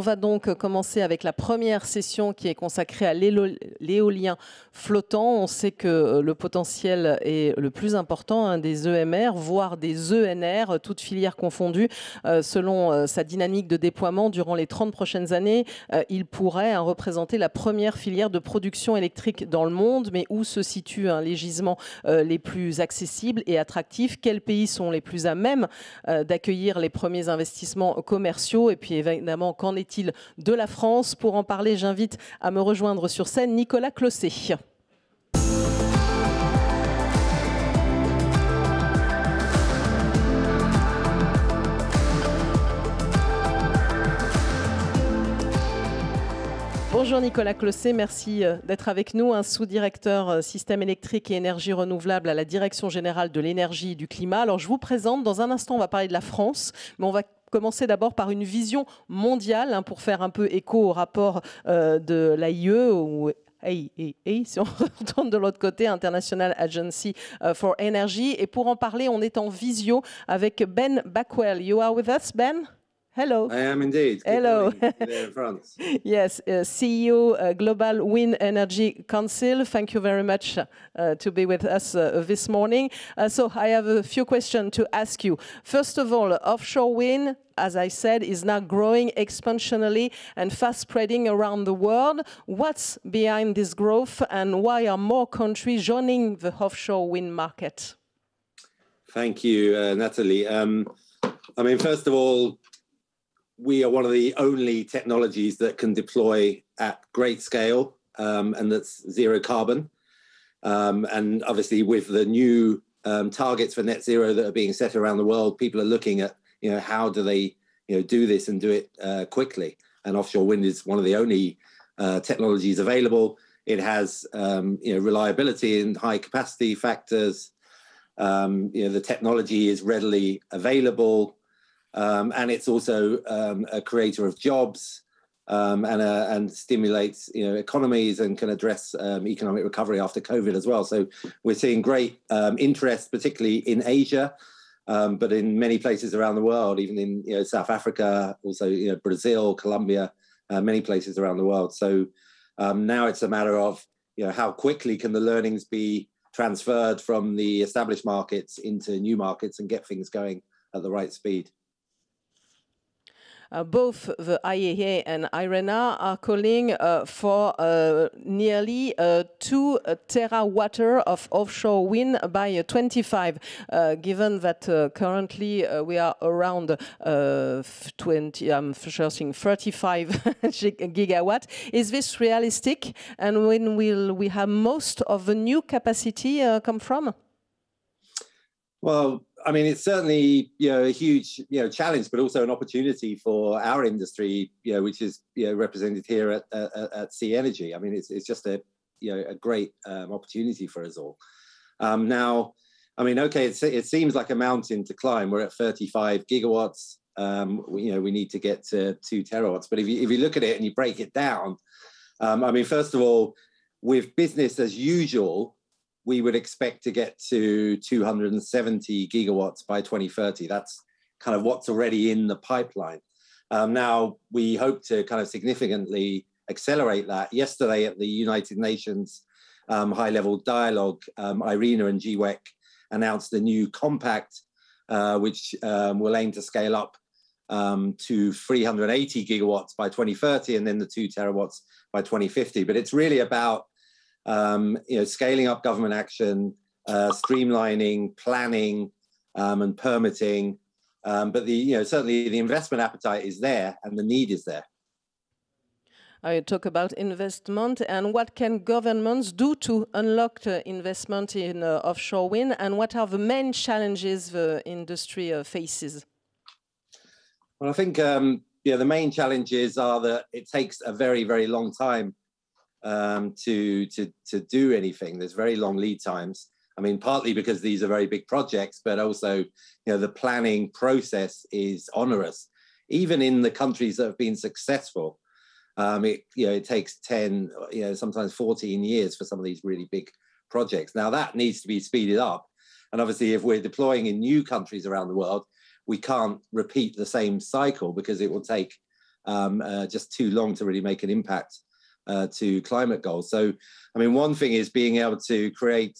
va donc commencer avec la première session qui est consacrée à l'éolien flottant. On sait que le potentiel est le plus important des EMR, voire des ENR, toutes filières confondues. Selon sa dynamique de déploiement durant les 30 prochaines années, il pourrait représenter la première filière de production électrique dans le monde. Mais où se situent les gisements les plus accessibles et attractifs? Quels pays sont les plus à même d'accueillir les premiers investissements commerciaux? Et puis évidemment, qu'en est-il de la France? Pour en parler, j'invite à me rejoindre sur scène Nicolas Closset. Bonjour Nicolas Closset, merci d'être avec nous, un sous-directeur système électrique et énergie renouvelable à la Direction générale de l'énergie et du climat. Alors je vous présente, dans un instant on va parler de la France, mais on va commencer d'abord par une vision mondiale pour faire un peu écho au rapport de l'AIE ou si on retourne de l'autre côté, International Agency for Energy. Et pour en parler, on est en visio avec Ben Backwell. You are with us, Ben? Hello. I am indeed. Hello. There in France. Yes, CEO, Global Wind Energy Council. Thank you very much to be with us this morning. So I have a few questions to ask you. First of all, offshore wind, as I said, is now growing exponentially and fast spreading around the world. What's behind this growth and why are more countries joining the offshore wind market? Thank you, Natalie. I mean, first of all, we are one of the only technologies that can deploy at great scale, and that's zero carbon. And obviously with the new targets for net zero that are being set around the world, people are looking at, how do they, do this and do it quickly. And offshore wind is one of the only technologies available. It has, reliability and high capacity factors. The technology is readily available. And it's also a creator of jobs and stimulates economies and can address economic recovery after COVID as well. So we're seeing great interest, particularly in Asia, but in many places around the world, even in South Africa, also Brazil, Colombia, many places around the world. So now it's a matter of how quickly can the learnings be transferred from the established markets into new markets and get things going at the right speed. Both the IEA and IRENA are calling for nearly 2 terawatt of offshore wind by 25. Given that currently we are around 35 gigawatt, is this realistic? And when will we have most of the new capacity come from? Well, I mean, it's certainly a huge challenge, but also an opportunity for our industry, which is represented here at Sea Energy. I mean, it's just a great opportunity for us all. Now, I mean, okay, it seems like a mountain to climb. We're at 35 gigawatts. We need to get to 2 terawatts. But if you look at it and you break it down, I mean, first of all, with business as usual, we would expect to get to 270 gigawatts by 2030. That's kind of what's already in the pipeline. Now, we hope to kind of significantly accelerate that. Yesterday at the United Nations high-level dialogue, IRENA and GWEC announced a new compact, which will aim to scale up to 380 gigawatts by 2030 and then the 2 terawatts by 2050. But it's really about scaling up government action, streamlining, planning, and permitting. But certainly the investment appetite is there and the need is there. I talk about investment and what can governments do to unlock the investment in offshore wind, and what are the main challenges the industry faces? Well, I think the main challenges are that it takes a very, very long time to do anything. There's very long lead times. I mean, partly because these are very big projects, but also, the planning process is onerous. Even in the countries that have been successful, it takes 10, sometimes 14 years for some of these really big projects. Now that needs to be speeded up. And obviously, if we're deploying in new countries around the world, we can't repeat the same cycle because it will take just too long to really make an impact to climate goals. So, I mean, one thing is being able to create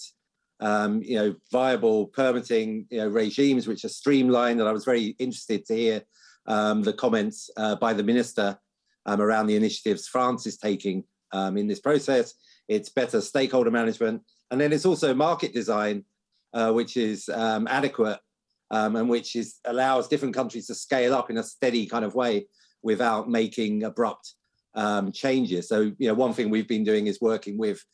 viable permitting regimes which are streamlined. And I was very interested to hear the comments by the minister around the initiatives France is taking in this process. It's better stakeholder management. And then it's also market design, which is adequate and which allows different countries to scale up in a steady kind of way without making abrupt changes. So, one thing we've been doing is working with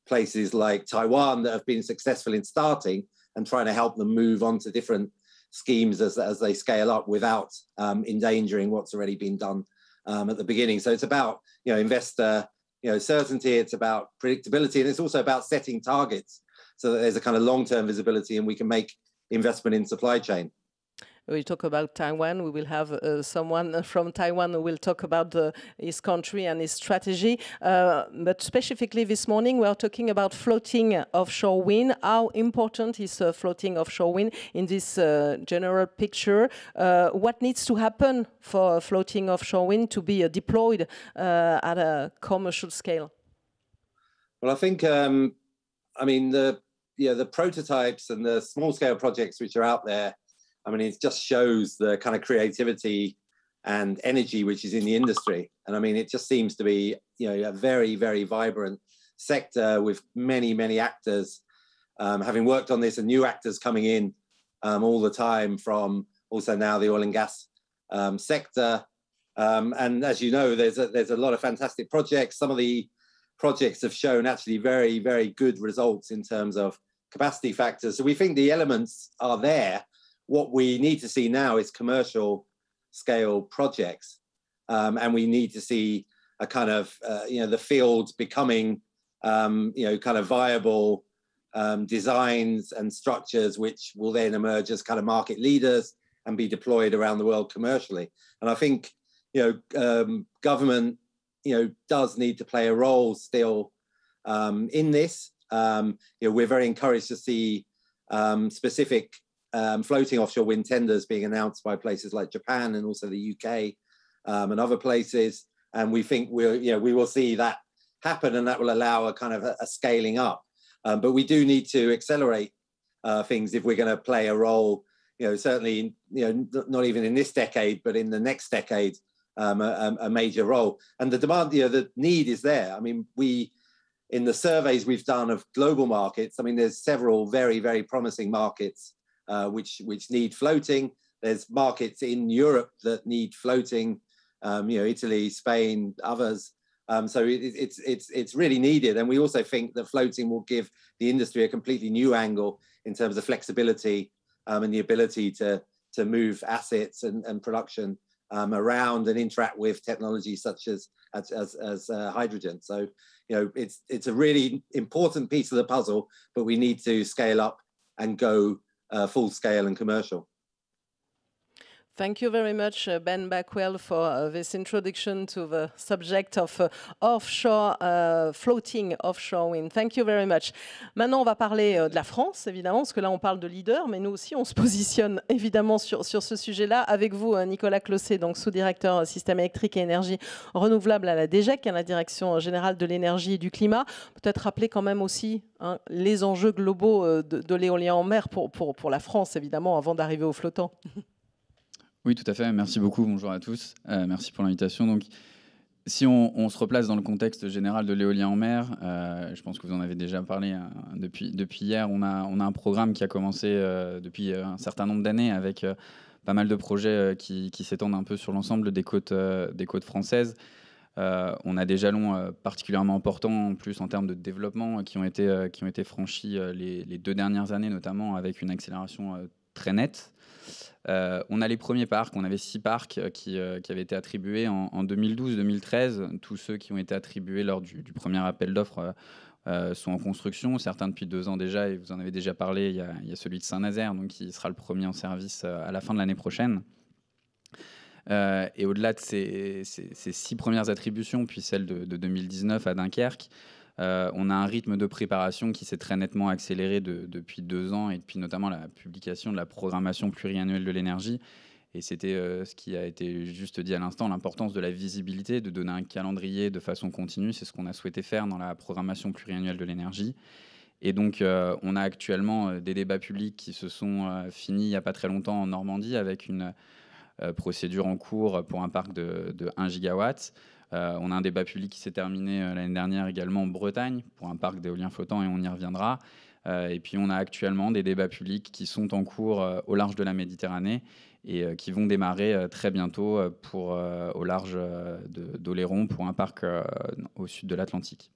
places like Taiwan that have been successful in starting and trying to help them move on to different schemes as they scale up without endangering what's already been done at the beginning. So it's about investor certainty, it's about predictability, and it's also about setting targets so that there's a kind of long-term visibility and we can make investment in supply chain. We talk about Taiwan. We will have someone from Taiwan who will talk about his country and his strategy. But specifically this morning, we are talking about floating offshore wind. How important is floating offshore wind in this general picture? What needs to happen for floating offshore wind to be deployed at a commercial scale? Well, I think, the prototypes and the small-scale projects which are out there, it just shows the kind of creativity and energy which is in the industry. And it just seems to be, a very, very vibrant sector with many, many actors having worked on this and new actors coming in all the time from also now the oil and gas sector. And as you know, there's a lot of fantastic projects. Some of the projects have shown actually very, very good results in terms of capacity factors. So we think the elements are there. What we need to see now is commercial scale projects. And we need to see a kind of, the field becoming, kind of viable designs and structures, which will then emerge as kind of market leaders and be deployed around the world commercially. And I think, government, does need to play a role still in this. We're very encouraged to see specific floating offshore wind tenders being announced by places like Japan and also the UK and other places. And we think we will see that happen, and that will allow a kind of a scaling up. But we do need to accelerate things if we're going to play a role, certainly, not even in this decade, but in the next decade, a major role. And the demand, the need is there. In the surveys we've done of global markets, there's several very, very promising markets which need floating. There's markets in Europe that need floating, Italy, Spain, others. So it's really needed. And we also think that floating will give the industry a completely new angle in terms of flexibility and the ability to move assets and production around and interact with technology such as hydrogen. So, it's a really important piece of the puzzle, but we need to scale up and go full scale and commercial. Thank you very much, Ben Backwell, for this introduction to the subject of floating offshore wind. Thank you very much. Maintenant, on va parler de la France, évidemment, parce que là, on parle de leader, mais nous aussi, on se positionne évidemment sur ce sujet-là. Avec vous, Nicolas Clossé, donc sous-directeur système électrique et énergie renouvelable à la DGEC, à la Direction générale de l'énergie et du climat. Peut-être rappeler quand même aussi les enjeux globaux de l'éolien en mer pour la France, évidemment, avant d'arriver au flottant. Oui, tout à fait. Merci beaucoup. Bonjour à tous. Merci pour l'invitation. Donc, si on se replace dans le contexte général de l'éolien en mer, je pense que vous en avez déjà parlé depuis hier. On a un programme qui a commencé depuis un certain nombre d'années avec pas mal de projets qui s'étendent un peu sur l'ensemble des côtes françaises. On a des jalons particulièrement importants en plus en termes de développement qui ont été franchis les 2 dernières années, notamment avec une accélération très nette. On a les premiers parcs, on avait 6 parcs qui avaient été attribués en 2012-2013. Tous ceux qui ont été attribués lors du premier appel d'offres sont en construction, certains depuis 2 ans déjà, et vous en avez déjà parlé, il y a celui de Saint-Nazaire, donc qui sera le premier en service à la fin de l'année prochaine. Et au-delà de ces 6 premières attributions, puis celle de 2019 à Dunkerque, on a un rythme de préparation qui s'est très nettement accéléré depuis 2 ans et depuis notamment la publication de la programmation pluriannuelle de l'énergie. Et c'était ce qui a été juste dit à l'instant, l'importance de la visibilité, de donner un calendrier de façon continue. C'est ce qu'on a souhaité faire dans la programmation pluriannuelle de l'énergie. Et donc, on a actuellement des débats publics qui se sont finis il n'y a pas très longtemps en Normandie avec une procédure en cours pour un parc de 1 gigawatt. On a un débat public qui s'est terminé l'année dernière également en Bretagne pour un parc d'éolien flottant et on y reviendra. Et puis on a actuellement des débats publics qui sont en cours au large de la Méditerranée et qui vont démarrer très bientôt au large d'Oléron pour un parc au sud de l'Atlantique.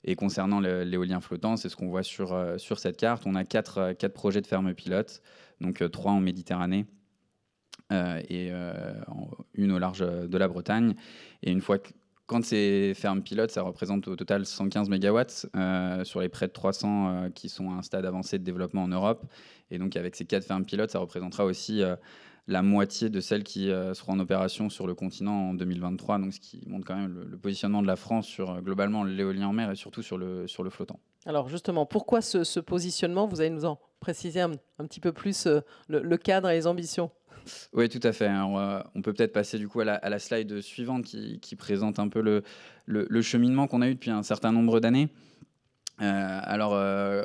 Et concernant l'éolien flottant, c'est ce qu'on voit sur cette carte. On a quatre projets de fermes pilotes, donc 3 en Méditerranée et une au large de la Bretagne. Et une fois quand ces fermes pilotes, ça représente au total 115 mégawatts sur les près de 300 qui sont à un stade avancé de développement en Europe. Et donc avec ces 4 fermes pilotes, ça représentera aussi la moitié de celles qui seront en opération sur le continent en 2023. Donc ce qui montre quand même le positionnement de la France sur globalement l'éolien en mer et surtout sur le flottant. Alors justement, pourquoi ce positionnement? Vous allez nous en préciser un petit peu plus le cadre et les ambitions. Oui, tout à fait. Alors, on peut peut-être passer du coup à la slide suivante qui présente un peu le cheminement qu'on a eu depuis un certain nombre d'années. Alors,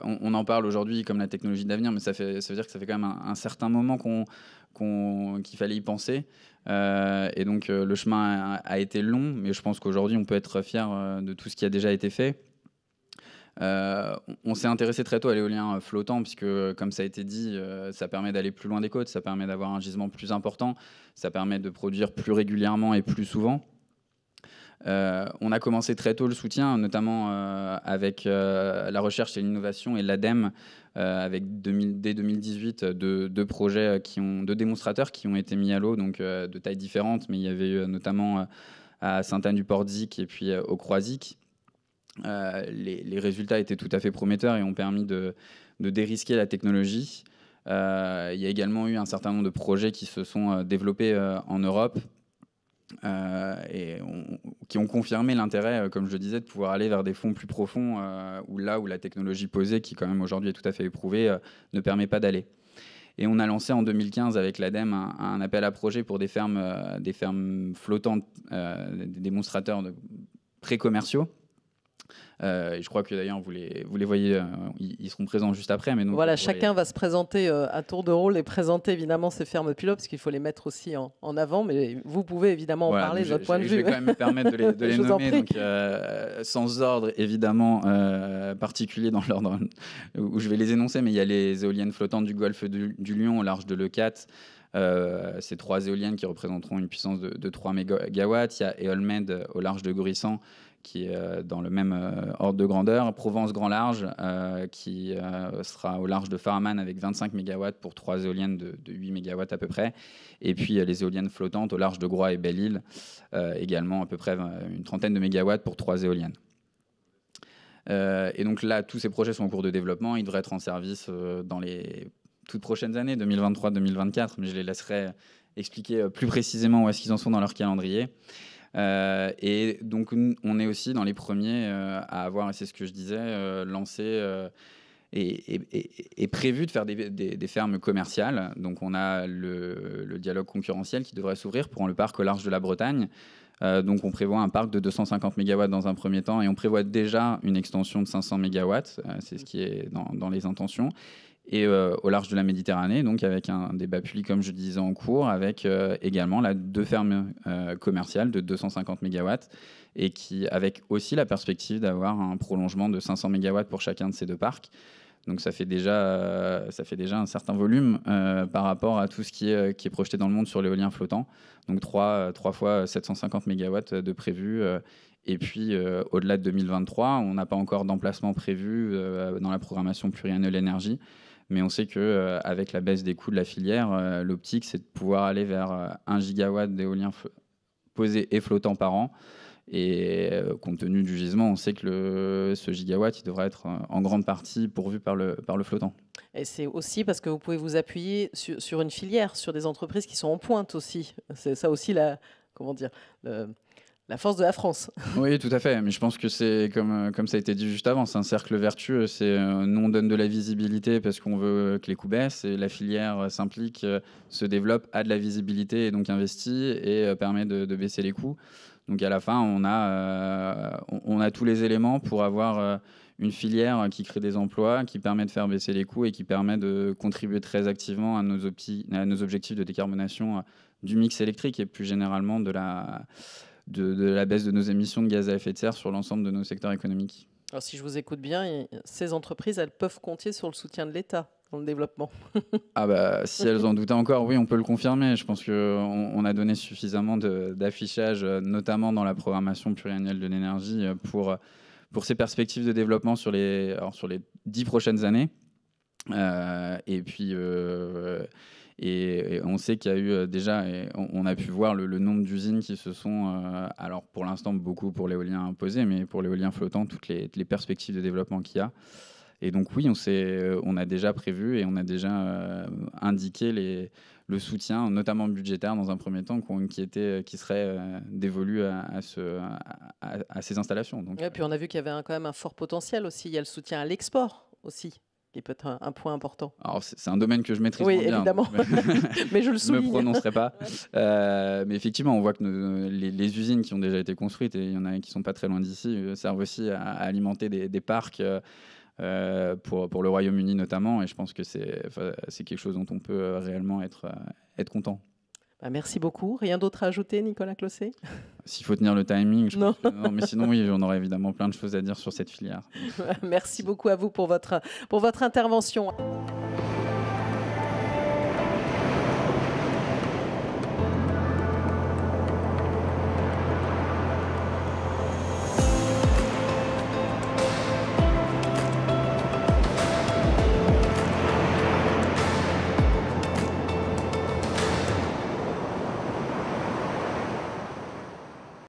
on en parle aujourd'hui comme la technologie d'avenir, mais ça veut dire que ça fait quand même un certain moment qu'il fallait y penser. Et donc, le chemin a été long, mais je pense qu'aujourd'hui, on peut être fier de tout ce qui a déjà été fait. On s'est intéressé très tôt à l'éolien flottant puisque, comme ça a été dit, ça permet d'aller plus loin des côtes, ça permet d'avoir un gisement plus important, ça permet de produire plus régulièrement et plus souvent. On a commencé très tôt le soutien, notamment avec la recherche et l'innovation et l'ADEME, avec dès 2018 deux projets, deux démonstrateurs qui ont été mis à l'eau, donc de tailles différentes, mais il y avait eu notamment à Sainte-Anne-du-Port-Dic et puis au Croisic. Les résultats étaient tout à fait prometteurs et ont permis de dérisquer la technologie. Il y a également eu un certain nombre de projets qui se sont développés en Europe et qui ont confirmé l'intérêt, comme je le disais, de pouvoir aller vers des fonds plus profonds où la technologie posée, qui quand même aujourd'hui est tout à fait éprouvée, ne permet pas d'aller. Et on a lancé en 2015 avec l'ADEME un appel à projet pour des fermes flottantes, des démonstrateurs pré-commerciaux. Je crois que d'ailleurs vous les voyez, ils seront présents juste après. Mais donc, voilà, chacun va se présenter à tour de rôle et présenter évidemment ces fermes pilotes, parce qu'il faut les mettre aussi en avant, mais vous pouvez évidemment en parler de votre point de vue. Je vais quand même me permettre de les nommer, donc, sans ordre évidemment particulier dans l'ordre où je vais les énoncer, mais il y a les éoliennes flottantes du golfe du Lion au large de l'E4. Ces 3 éoliennes qui représenteront une puissance de 3 mégawatts. Il y a Eolmed au large de Gorissan, qui est dans le même ordre de grandeur. Provence Grand Large, qui sera au large de Faraman avec 25 MW pour 3 éoliennes de 8 MW à peu près. Et puis les éoliennes flottantes au large de Groix et Belle-Île, également à peu près une trentaine de mégawatts pour 3 éoliennes. Et donc là, tous ces projets sont en cours de développement. Ils devraient être en service dans les toutes prochaines années, 2023-2024, mais je les laisserai expliquer plus précisément où est-ce qu'ils en sont dans leur calendrier. Et donc on est aussi dans les premiers à avoir, et c'est ce que je disais, lancé et prévu de faire des fermes commerciales. Donc on a le dialogue concurrentiel qui devrait s'ouvrir pour le parc au large de la Bretagne. Donc on prévoit un parc de 250 MW dans un premier temps et on prévoit déjà une extension de 500 MW, c'est ce qui est dans les intentions. Et au large de la Méditerranée, donc avec un débat public, comme je disais, en cours, avec également 2 fermes commerciales de 250 MW et avec aussi la perspective d'avoir un prolongement de 500 MW pour chacun de ces 2 parcs. Donc ça fait déjà un certain volume par rapport à tout ce qui est projeté dans le monde sur l'éolien flottant. Donc 3 fois 750 MW de prévu. Et puis, au-delà de 2023, on n'a pas encore d'emplacement prévu dans la programmation pluriannuelle énergie. Mais on sait qu'avec la baisse des coûts de la filière, l'optique, c'est de pouvoir aller vers 1 gigawatt d'éolien posé et flottant par an. Et compte tenu du gisement, on sait que ce gigawatt, il devrait être en grande partie pourvu par le flottant. Et c'est aussi parce que vous pouvez vous appuyer sur une filière, sur des entreprises qui sont en pointe aussi. C'est ça aussi La force de la France. Oui, tout à fait. Mais je pense que c'est comme ça a été dit juste avant, c'est un cercle vertueux. C'est nous on donne de la visibilité parce qu'on veut que les coûts baissent et la filière s'implique, se développe, a de la visibilité et donc investit et permet de baisser les coûts. Donc à la fin, on a tous les éléments pour avoir une filière qui crée des emplois, qui permet de faire baisser les coûts et qui permet de contribuer très activement à nos objectifs de décarbonation du mix électrique et plus généralement de la baisse de nos émissions de gaz à effet de serre sur l'ensemble de nos secteurs économiques. Alors, si je vous écoute bien, ces entreprises, elles peuvent compter sur le soutien de l'État dans le développement. Ah bah, si elles en doutaient encore, oui, on peut le confirmer. Je pense qu'on a donné suffisamment d'affichage, notamment dans la programmation pluriannuelle de l'énergie, pour ces perspectives de développement sur les 10 prochaines années. Et puis... Et on sait qu'il y a eu déjà, et on a pu voir le nombre d'usines qui se sont, alors pour l'instant beaucoup pour l'éolien imposé, mais pour l'éolien flottant, toutes les perspectives de développement qu'il y a. Et donc oui, on a déjà prévu et on a déjà indiqué le soutien, notamment budgétaire dans un premier temps, qui serait dévolu à ces installations. Donc, et puis on a vu qu'il y avait quand même un fort potentiel aussi. Il y a le soutien à l'export aussi, qui peut être un point important. Alors, c'est un domaine que je maîtrise oui, moins bien. Évidemment. Mais je le souligne. Je ne me prononcerai pas. Mais effectivement, on voit que les usines qui ont déjà été construites, et il y en a qui ne sont pas très loin d'ici, servent aussi à alimenter des parcs pour le Royaume-Uni notamment. Et je pense que c'est quelque chose dont on peut réellement être content. Merci beaucoup. Rien d'autre à ajouter, Nicolas Closet? S'il faut tenir le timing, je pense que non. Mais sinon, oui, on aurait évidemment plein de choses à dire sur cette filière. Merci beaucoup à vous pour votre intervention.